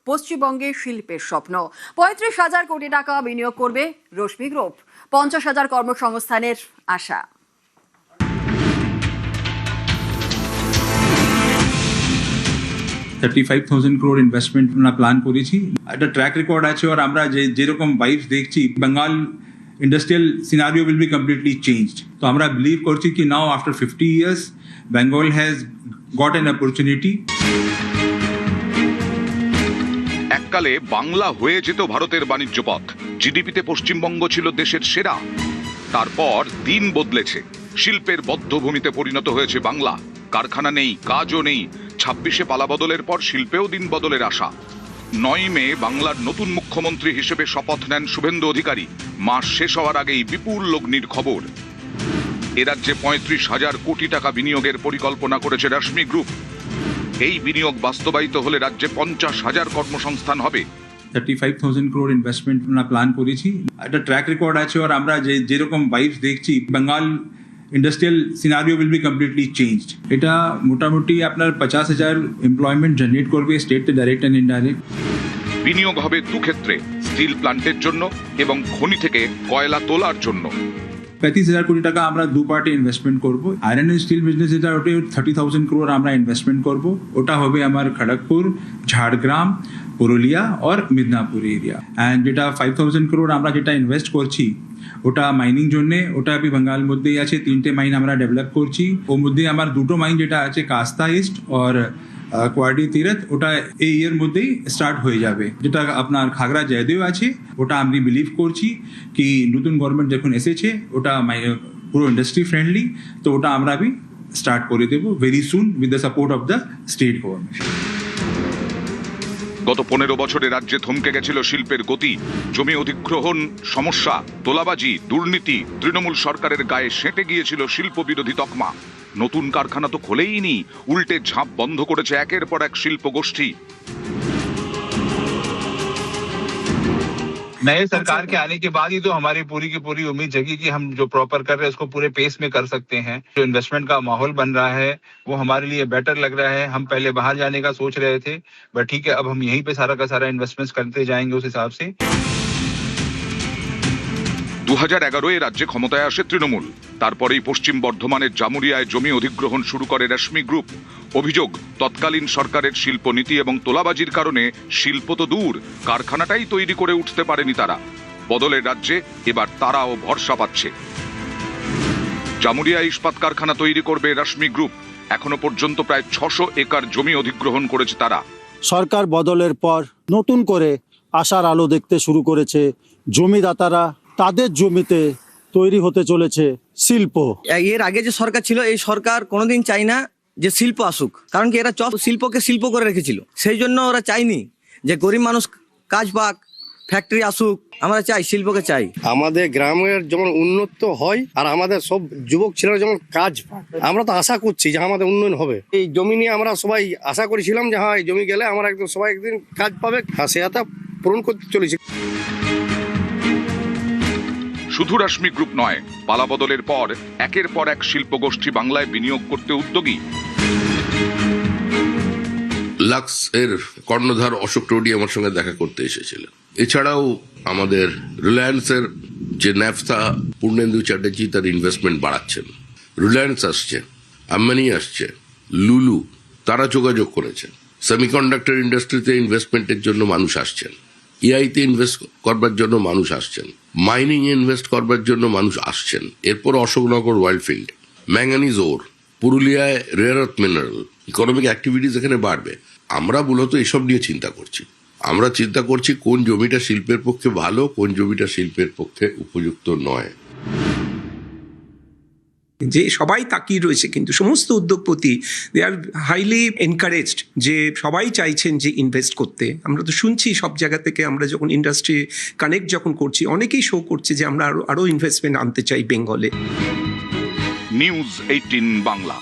পশ্চিমবঙ্গে শিল্পের স্বপ্ন। ৩৫,০০০ কোটি টাকা বিনিয়োগ করবে রশ্মি গ্রুপ। ৫০,০০০ কর্মসংস্থানের আশা। $35,000 ইনভেস্টমেন্ট আমরা প্ল্যান করেছি। একটা ট্র্যাক রেকর্ড আছে, আর আমরা যেরকম ভাইবস দেখছি, Bengal industrial scenario will be completely changed. তো আমরা বিলিভ করছি কি now after 50 years Bengal has got an opportunity. এককালে বাংলা হয়ে যেত ভারতের বাণিজ্য পথ, জিডিপিতে পশ্চিমবঙ্গ ছিল দেশের সেরা। তারপর দিন বদলেছে, শিল্পের বদ্ধভূমিতে পরিণত হয়েছে বাংলা। কারখানা নেই, কাজও নেই। 26-এ পালাবদলের পর শিল্পেও দিন বদলের আশা। 9 মে বাংলার নতুন মুখ্যমন্ত্রী হিসেবে শপথ নেন শুভেন্দু অধিকারী। মাস শেষ হওয়ার আগেই বিপুল লগ্নির খবর। এ রাজ্যে 35,000 কোটি টাকা বিনিয়োগের পরিকল্পনা করেছে রশ্মি গ্রুপ। এই বিনিয়োগ বাস্তবায়িত হলে রাজ্যে 50,000 কর্মসংস্থান হবে। 35,000 ইনভেস্টমেন্ট আমরা প্ল্যান করেছি। একটা ট্র্যাক রেকর্ড আছে, আর আমরা যেরকম ভাইবস দেখছি, Bengal industrial scenario will be completely changed. এটা মোটামুটি আপনার 50,000 এমপ্লয়মেন্ট জেনারেট করবে, স্টেটে ডাইরেক্ট অ্যান্ড ইনডাইরেক্ট। বিনিয়োগ হবে দুক্ষেত্রে, স্টিল প্ল্যান্টের জন্য এবং খনি থেকে কয়লা তোলার জন্য। 35,000 কোটি টাকা আমরা দু পার্টে ইনভেস্টমেন্ট করবো। আয়রন অ্যান্ড স্টিল বিজনেস যেটা, ওটা 30,000 crore আমরা ইনভেস্টমেন্ট করবো। ওটা হবে আমার খড়গপুর, ঝাড়গ্রাম, পুরুলিয়া আর মিদনাপুর এরিয়া। অ্যান্ড যেটা 5,000 crore আমরা যেটা ইনভেস্ট করছি, ওটা মাইনিং জন্যে। ওটা আমি বাঙ্গাল মধ্যেই আছে, 3টে মাইন আমরা ডেভেলপ করছি। ওর মধ্যে আমার 2টো মাইন যেটা আছে, কাস্তা ইস্ট আর কোয়াডি তীরথ, ওটা এই ইয়ের মধ্যেই স্টার্ট হয়ে যাবে। যেটা আপনার খাগড়া জয়দেব আছে, ওটা আমি বিলিভ করছি কি নতুন গভর্নমেন্ট যখন এসেছে, ওটা পুরো ইন্ডাস্ট্রি ফ্রেন্ডলি, তো ওটা আমরা भी স্টার্ট করে দেবো very soon with the support of the state government. গত 15 বছরে রাজ্যে থমকে গেছিল শিল্পের গতি। জমি অধিগ্রহণ, সমস্যা, তোলাবাজি, দুর্নীতি, তৃণমূল সরকারের গায়ে সেঁটে গিয়েছিল শিল্প বিরোধী তকমা। নতুন কারখানা তো খোলেইনি, উল্টে ঝাঁপ বন্ধ করেছে একের পর এক শিল্প গোষ্ঠী। नए सरकार के आने के बाद ही तो हमारी पूरी की पूरी उम्मीद जगी कि हम जो प्रॉपर कर रहे हैं उसको पूरे पेस में कर सकते हैं। जो इन्वेस्टमेंट का माहौल बन रहा है वो हमारे लिए बेटर लग रहा है। हम पहले बाहर जाने का सोच रहे थे, बट ठीक है, अब हम यहीं पे सारा का सारा इन्वेस्टमेंट्स करते जाएंगे उस हिसाब से। 2011-এ রাজ্যে ক্ষমতায় আসে তৃণমূল। তারপরেই পশ্চিম বর্ধমানের জামুরিয়ায় জমি অধিগ্রহণ শুরু করে রশ্মি গ্রুপ। অভিযোগ, তৎকালীন সরকারের শিল্পনীতি এবং তোলাবাজির কারণে শিল্প তো দূর, কারখানাটাই তৈরি করে উঠতে পারেনি তারা। বদলের রাজ্যে এবার তারাও ভরসা পাচ্ছে। জামুরিয়া ইস্পাত কারখানা তৈরি করবে রশ্মি গ্রুপ। এখনো পর্যন্ত প্রায় 600 একর জমি অধিগ্রহণ করেছে তারা। সরকার বদলের পর নতুন করে আশার আলো দেখতে শুরু করেছে জমিদাতারা। তাদের জমিতে তৈরি হতে চলেছে শিল্প। এর আগে যে সরকার ছিল, এই সরকার কোনোদিন চাই না যে শিল্প আসুক, কারণ কি এরা শিল্পকে শিল্প করে রেখেছিল। সেই জন্য ওরা চাইনি যে গরিব মানুষ কাজ পাক, ফ্যাক্টরি আসুক। আমরা চাই শিল্পকে চাই। আমাদের গ্রামের যেমন উন্নত হয়, আর আমাদের সব যুবক ছেলেরা যেমন কাজ পায়, আমরা তো আশা করছি যে আমাদের উন্নয়ন হবে। এই জমি নিয়ে আমরা সবাই আশা করেছিলাম যে হ্যাঁ, এই জমি গেলে আমরা একদম সবাই একদিন কাজ পাবে। সে আশা পূরণ করতে চলেছি। শুধু রশ্মি গ্রুপ নয়, পালাবদলের পর একের পর এক শিল্প গোষ্ঠী বাংলায় বিনিয়োগ করতে উদ্যোগী। লাক্স এর কর্ণধার অশোক টোডি আমার সঙ্গে দেখা করতে এসেছিলেন। এছাড়াও আমাদের রিলায়েন্সের যে ন্যাফথা, পূর্ণেন্দু চ্যাটার্জি তার ইনভেস্টমেন্ট বাড়াচ্ছেন। রিলায়েন্স আসছে, আম্বানি আসছে, লুলু, তারা যোগাযোগ করেছেন। সেমিকন্ডাক্টর ইন্ডাস্ট্রিতে ইনভেস্টমেন্টের জন্য মানুষ আসছেন। এআইতে ইনভেস্ট করবার জন্য মানুষ আসছেন। মাইনিং ইনভেস্ট করবার জন্য মানুষ আসছেন। এরপর অশোকনগর ওয়াইল্ডফিল্ড, ম্যাঙ্গানিজ ওর, পুরুলিয়ায় rare earth mineral, economic activities এখানে বাড়বে। আমরা মূলত এসব নিয়ে চিন্তা করছি। আমরা চিন্তা করছি কোন জমিটা শিল্পের পক্ষে ভালো, কোন জমিটা শিল্পের পক্ষে উপযুক্ত নয়। যে সবাই তাকিয়ে রয়েছে, কিন্তু সমস্ত উদ্যোগপতি দে আর হাইলি এনকারেজড, যে সবাই চাইছেন যে ইনভেস্ট করতে। আমরা তো শুনছি সব জায়গা থেকে, আমরা যখন ইন্ডাস্ট্রি কানেক্ট যখন করছি, অনেকেই শো করছে যে আমরা আরো ইনভেস্টমেন্ট আনতে চাই বেঙ্গলে। নিউজ 18 বাংলা।